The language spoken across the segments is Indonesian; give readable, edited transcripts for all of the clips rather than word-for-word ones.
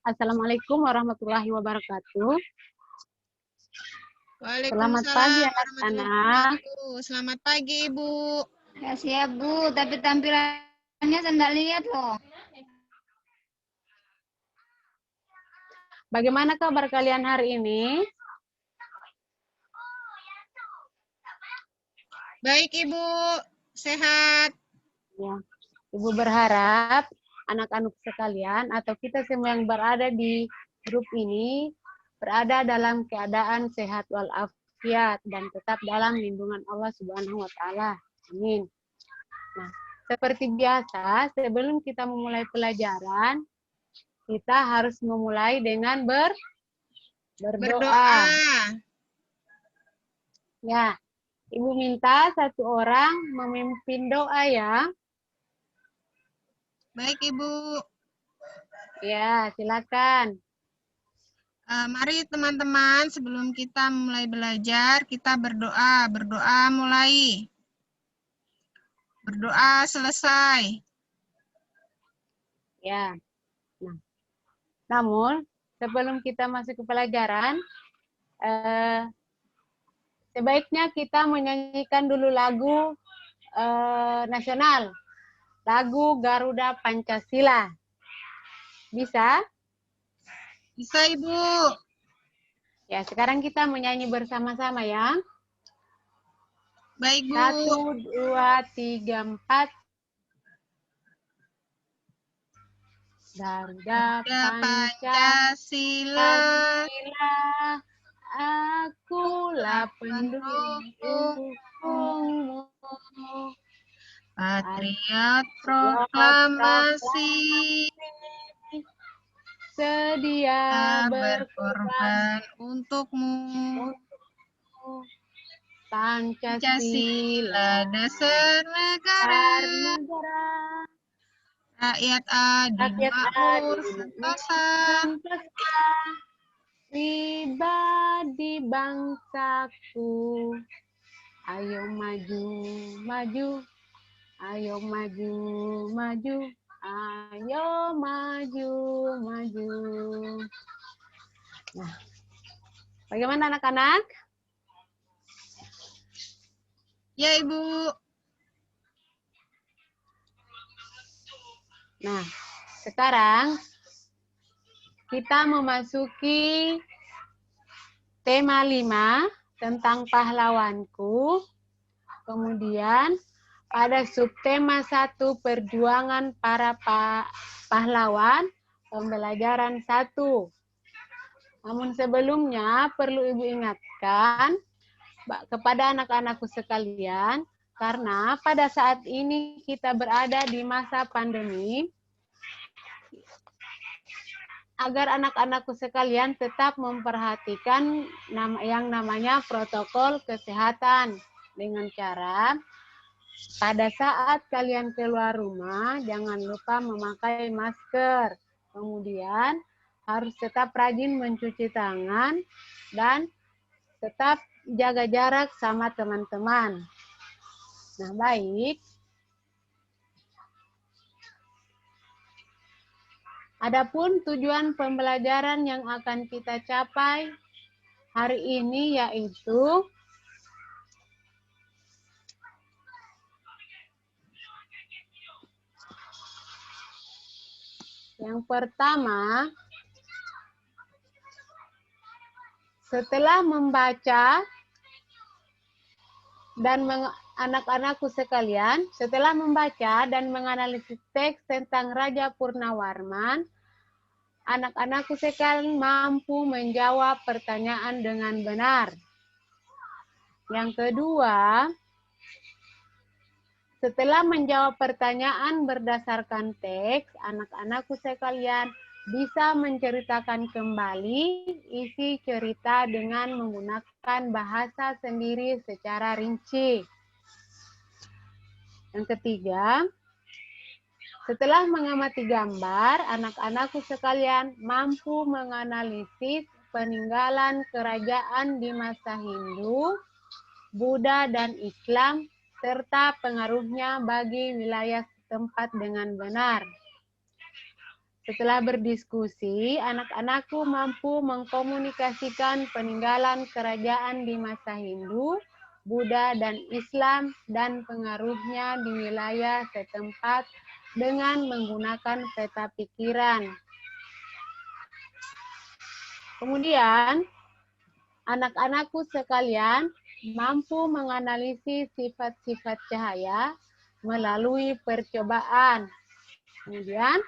Assalamualaikum warahmatullahi wabarakatuh. Selamat pagi Waalaikumsalam anak-anak. Selamat pagi, Ibu. Ya siap, Bu. Tapi tampilannya saya nggak lihat loh. Bagaimana kabar kalian hari ini? Baik, Ibu. Sehat. Ya, Ibu berharap anak-anak sekalian atau kita semua yang berada di grup ini berada dalam keadaan sehat walafiat dan tetap dalam lindungan Allah Subhanahu wa taala. Amin. Nah, seperti biasa, sebelum kita memulai pelajaran, kita harus memulai dengan berdoa. Ya, Ibu minta satu orang memimpin doa ya. Baik, Ibu. Ya, silakan. Mari teman-teman, sebelum kita mulai belajar, kita berdoa. Berdoa mulai. Berdoa selesai. Ya. Nah, namun sebelum kita masuk ke pelajaran, sebaiknya kita menyanyikan dulu lagu nasional, lagu Garuda Pancasila. Bisa? Bisa, Ibu. Ya, sekarang kita menyanyi bersama-sama ya. Baik, Bu. 1, 2, 3, 4. Garuda Pancasila. Akulah pendukungmu. Patriot proklamasi. Sedia berkorban untukmu. Pancasila dasar negara. Rakyat adil makmur sentosa. Pribadi bangsaku. Ayo maju, maju. Ayo maju, maju. Ayo maju, maju. Nah, bagaimana anak-anak? Ya, Ibu. Nah, sekarang kita memasuki tema 5 tentang pahlawanku. Kemudian pada subtema 1 perjuangan para pahlawan, pembelajaran 1. Namun sebelumnya perlu Ibu ingatkan kepada anak-anakku sekalian, karena pada saat ini kita berada di masa pandemi, agar anak-anakku sekalian tetap memperhatikan yang namanya protokol kesehatan dengan cara pada saat kalian keluar rumah jangan lupa memakai masker. Kemudian harus tetap rajin mencuci tangan dan tetap jaga jarak sama teman-teman. Nah, baik. Adapun tujuan pembelajaran yang akan kita capai hari ini yaitu yang pertama, setelah membaca dan anak-anakku sekalian, setelah membaca dan menganalisis teks tentang Raja Purnawarman, anak-anakku sekalian mampu menjawab pertanyaan dengan benar. Yang kedua, setelah menjawab pertanyaan berdasarkan teks, anak-anakku sekalian bisa menceritakan kembali isi cerita dengan menggunakan bahasa sendiri secara rinci. Yang ketiga, setelah mengamati gambar, anak-anakku sekalian mampu menganalisis peninggalan kerajaan di masa Hindu, Buddha, dan Islam, serta pengaruhnya bagi wilayah setempat dengan benar. Setelah berdiskusi, anak-anakku mampu mengkomunikasikan peninggalan kerajaan di masa Hindu, Buddha, dan Islam, dan pengaruhnya di wilayah setempat dengan menggunakan peta pikiran. Kemudian, anak-anakku sekalian mampu menganalisis sifat-sifat cahaya melalui percobaan. Kemudian,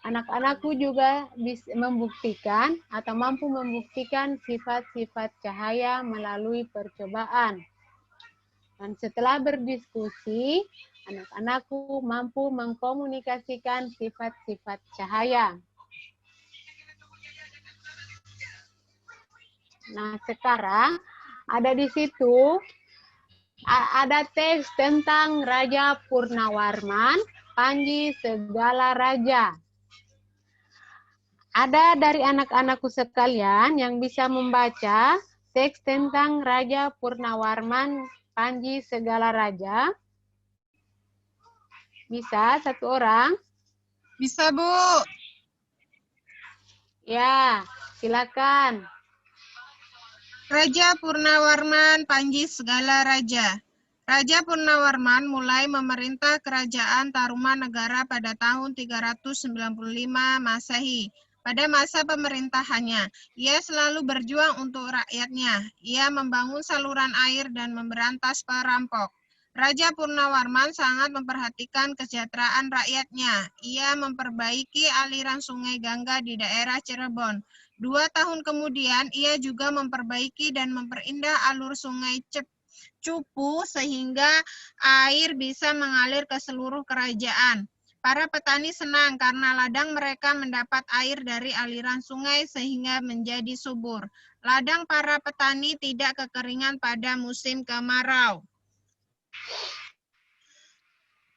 anak-anakku juga bisa membuktikan atau mampu membuktikan sifat-sifat cahaya melalui percobaan. Dan setelah berdiskusi, anak-anakku mampu mengkomunikasikan sifat-sifat cahaya. Nah, sekarang ada di situ ada teks tentang Raja Purnawarman, Panji Segala Raja. Ada dari anak-anakku sekalian yang bisa membaca teks tentang Raja Purnawarman, Panji Segala Raja? Bisa satu orang? Bisa, Bu. Ya, silakan. Raja Purnawarman, Panji Segala Raja. Raja Purnawarman mulai memerintah kerajaan Tarumanegara pada tahun 395 Masehi. Pada masa pemerintahannya, ia selalu berjuang untuk rakyatnya. Ia membangun saluran air dan memberantas perampok. Raja Purnawarman sangat memperhatikan kesejahteraan rakyatnya. Ia memperbaiki aliran sungai Gangga di daerah Cirebon. 2 tahun kemudian, ia juga memperbaiki dan memperindah alur sungai Cupu sehingga air bisa mengalir ke seluruh kerajaan. Para petani senang karena ladang mereka mendapat air dari aliran sungai sehingga menjadi subur. Ladang para petani tidak kekeringan pada musim kemarau.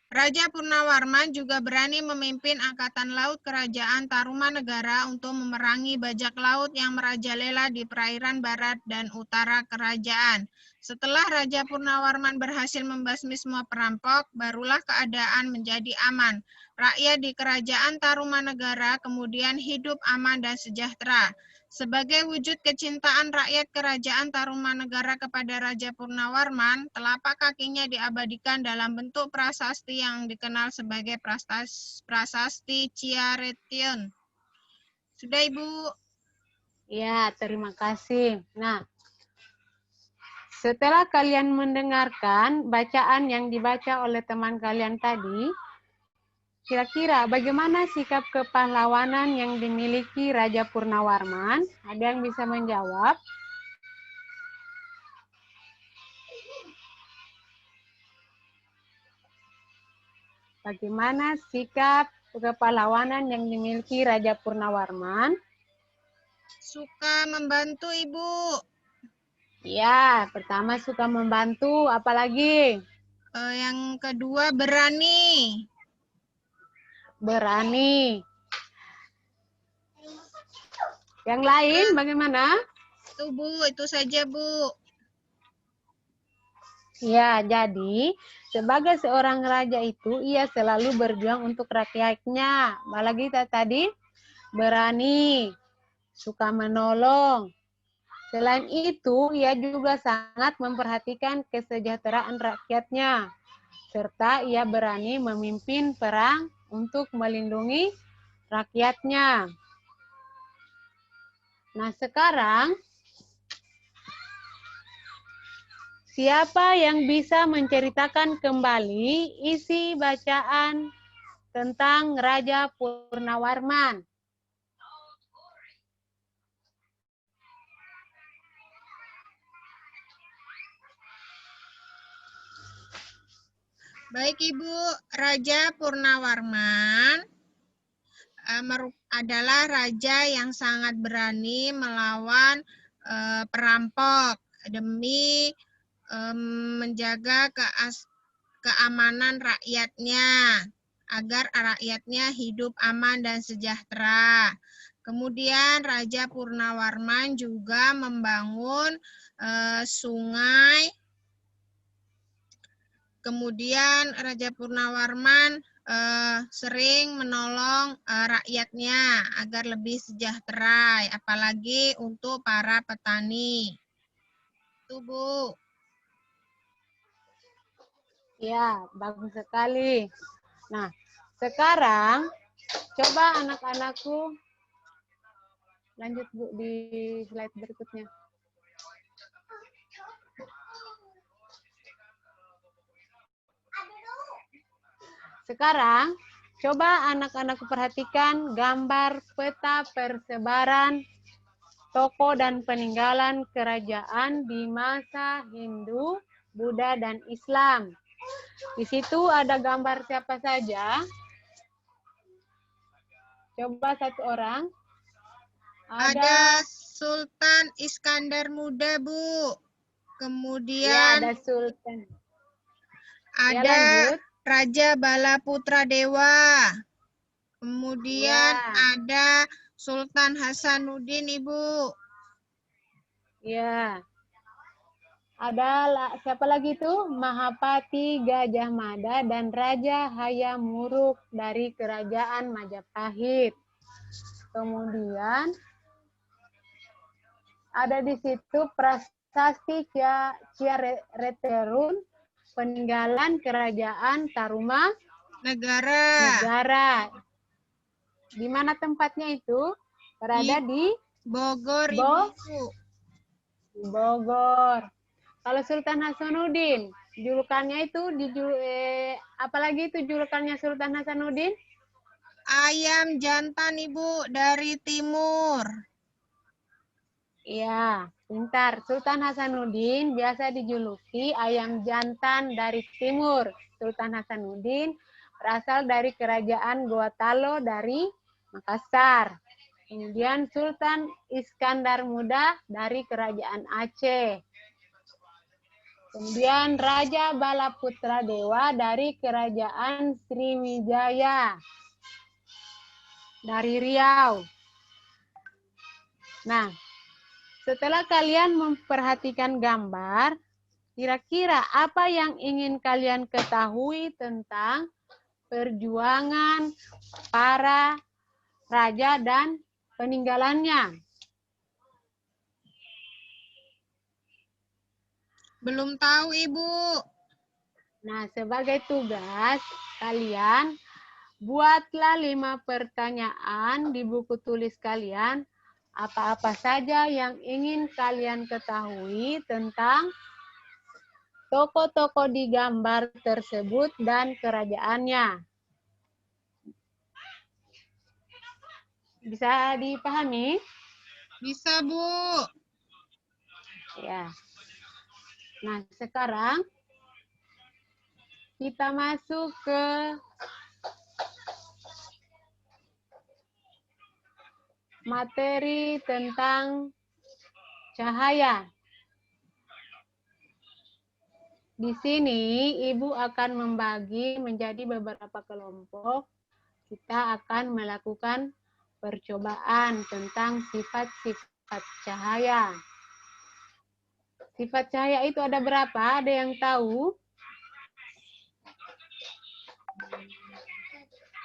Raja Purnawarman juga berani memimpin angkatan laut kerajaan Tarumanegara untuk memerangi bajak laut yang merajalela di perairan barat dan utara kerajaan. Setelah Raja Purnawarman berhasil membasmi semua perampok, barulah keadaan menjadi aman. Rakyat di kerajaan Tarumanegara kemudian hidup aman dan sejahtera. Sebagai wujud kecintaan rakyat kerajaan Tarumanegara kepada Raja Purnawarman, telapak kakinya diabadikan dalam bentuk prasasti yang dikenal sebagai prasasti Ciaretion. Sudah, Ibu? Ya, terima kasih. Nah, setelah kalian mendengarkan bacaan yang dibaca oleh teman kalian tadi, kira-kira bagaimana sikap kepahlawanan yang dimiliki Raja Purnawarman? Ada yang bisa menjawab? Bagaimana sikap kepahlawanan yang dimiliki Raja Purnawarman? Suka membantu, Ibu. Ya, pertama suka membantu, apalagi? Yang kedua berani. Berani. Yang lain bagaimana? Itu, Bu. Itu saja, Bu. Ya, jadi sebagai seorang raja itu ia selalu berjuang untuk rakyatnya. Apalagi tadi berani, suka menolong. Selain itu, ia juga sangat memperhatikan kesejahteraan rakyatnya. Serta ia berani memimpin perang untuk melindungi rakyatnya. Nah, sekarang siapa yang bisa menceritakan kembali isi bacaan tentang Raja Purnawarman? Baik, Ibu. Raja Purnawarman adalah raja yang sangat berani melawan perampok demi menjaga keamanan rakyatnya agar rakyatnya hidup aman dan sejahtera. Kemudian Raja Purnawarman juga membangun sungai Kemudian Raja Purnawarman sering menolong rakyatnya agar lebih sejahtera, apalagi untuk para petani. Itu, Bu. Ya, bagus sekali. Nah, sekarang coba anak-anakku lanjut Bu di slide berikutnya. Sekarang coba anak-anakku perhatikan gambar peta persebaran tokoh dan peninggalan kerajaan di masa Hindu, Buddha, dan Islam. Di situ ada gambar siapa saja? Coba satu orang. Ada Sultan Iskandar Muda, Bu. Kemudian Ya, ada Sultan. Ya, ada lanjut. Raja Bala Putra Dewa. Kemudian Ya. ada Sultan Hasanuddin, Ibu. Ya. Ada siapa lagi itu? Mahapati Gajah Mada dan Raja Hayam Wuruk dari Kerajaan Majapahit. Kemudian ada di situ Prasasti Ciareterun, peninggalan Kerajaan Tarumanegara. Di mana tempatnya itu? Berada di Bogor, Ibu. Bogor. Kalau Sultan Hasanuddin, julukannya itu apalagi itu julukannya Sultan Hasanuddin? Ayam jantan, Ibu, dari timur. Iya, pintar. Sultan Hasanuddin biasa dijuluki ayam jantan dari timur. Sultan Hasanuddin berasal dari kerajaan Gorontalo dari Makassar. Kemudian Sultan Iskandar Muda dari kerajaan Aceh. Kemudian Raja Balaputra Dewa dari kerajaan Sriwijaya dari Riau. Nah, setelah kalian memperhatikan gambar, kira-kira apa yang ingin kalian ketahui tentang perjuangan para raja dan peninggalannya? Belum tahu, Ibu. Nah, sebagai tugas kalian, buatlah 5 pertanyaan di buku tulis kalian. Apa-apa saja yang ingin kalian ketahui tentang tokoh-tokoh di gambar tersebut dan kerajaannya. Bisa dipahami? Bisa, Bu. Ya. Nah, sekarang kita masuk ke materi tentang cahaya. Di sini Ibu akan membagi menjadi beberapa kelompok. Kita akan melakukan percobaan tentang sifat-sifat cahaya. Sifat cahaya itu ada berapa? Ada yang tahu?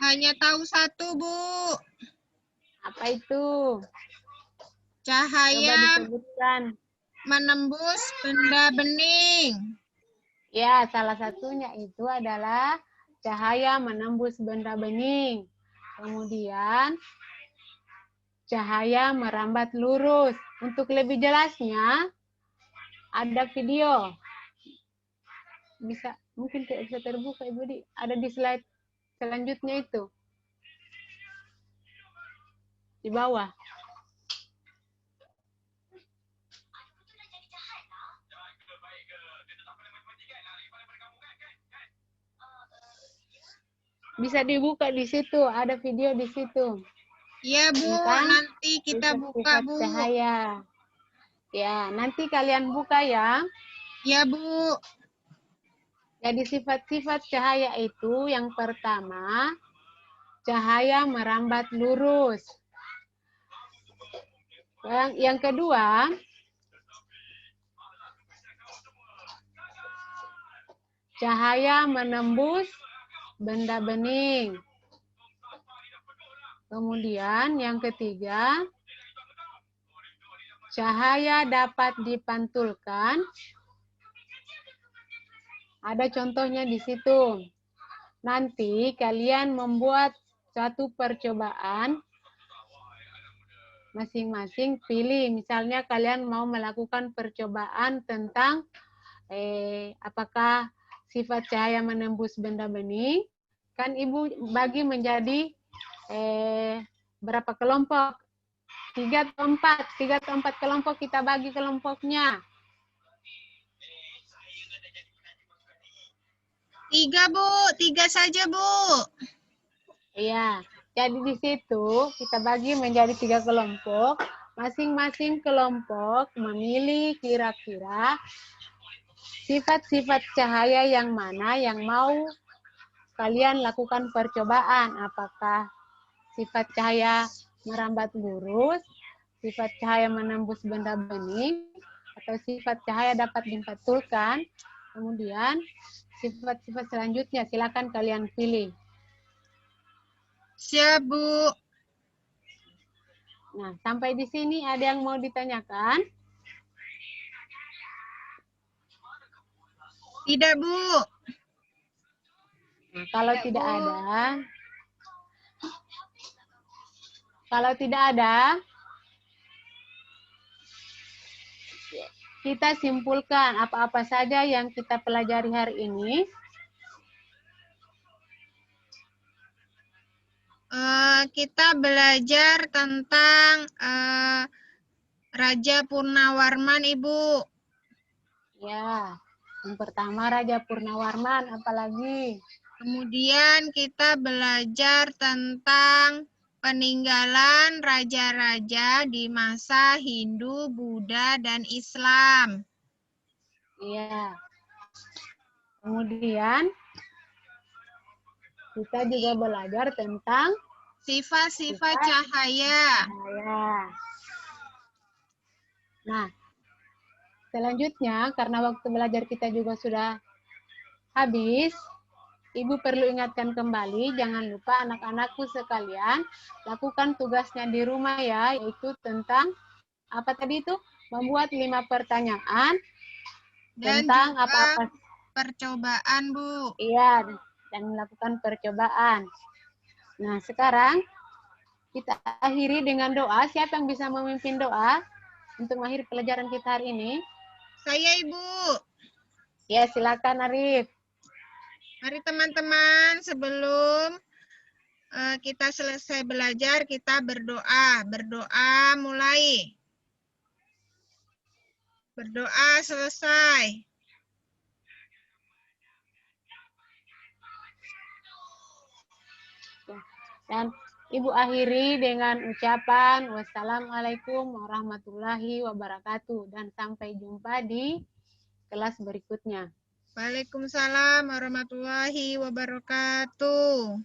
Hanya tahu satu, Bu. Apa itu? Coba Cahaya disebutkan. menembus benda bening. Ya, salah satunya itu adalah cahaya menembus benda bening. Kemudian, cahaya merambat lurus. Untuk lebih jelasnya, ada video. Mungkin tidak bisa terbuka, Ibu Di. Ada di slide selanjutnya itu. Di bawah. Bisa dibuka di situ, ada video di situ. Iya, Bu, Tentang nanti kita buka, sifat Bu. cahaya. Ya, nanti kalian buka ya. Iya, Bu. Jadi sifat-sifat cahaya itu yang pertama, cahaya merambat lurus. Yang kedua, cahaya menembus benda bening. Kemudian yang ketiga, cahaya dapat dipantulkan. Ada contohnya di situ. Nanti kalian membuat satu percobaan, masing-masing pilih. Misalnya kalian mau melakukan percobaan tentang apakah sifat cahaya menembus benda bening. Kan Ibu bagi menjadi berapa kelompok? 3 atau 4 kelompok kita bagi kelompoknya. 3, Bu. 3 saja, Bu. Iya, jadi di situ kita bagi menjadi 3 kelompok. Masing-masing kelompok memilih kira-kira sifat-sifat cahaya yang mana yang mau kalian lakukan percobaan. Apakah sifat cahaya merambat lurus, sifat cahaya menembus benda bening, atau sifat cahaya dapat dipantulkan. Kemudian sifat-sifat selanjutnya silakan kalian pilih. Siap, Bu. Nah, sampai di sini ada yang mau ditanyakan? Tidak, Bu. Nah, kalau tidak ada, kita simpulkan apa-apa saja yang kita pelajari hari ini. Kita belajar tentang Raja Purnawarman, Ibu. Ya, yang pertama Raja Purnawarman, apalagi? Kemudian kita belajar tentang peninggalan raja-raja di masa Hindu, Buddha, dan Islam. Iya. Kemudian kita juga belajar tentang Sifat-sifat cahaya. Nah, selanjutnya karena waktu belajar kita juga sudah habis, Ibu perlu ingatkan kembali, jangan lupa anak-anakku sekalian, lakukan tugasnya di rumah ya, yaitu tentang, apa tadi itu? Membuat 5 pertanyaan Dan tentang juga apa-apa. percobaan, Bu. Iya, dan melakukan percobaan. Nah, sekarang kita akhiri dengan doa. Siapa yang bisa memimpin doa untuk mengakhiri pelajaran kita hari ini? Saya, Ibu. Ya, silakan Arif. Mari teman-teman, sebelum kita selesai belajar, kita berdoa. Berdoa mulai. Berdoa selesai. Dan Ibu akhiri dengan ucapan wassalamualaikum warahmatullahi wabarakatuh. Dan sampai jumpa di kelas berikutnya. Waalaikumsalam warahmatullahi wabarakatuh.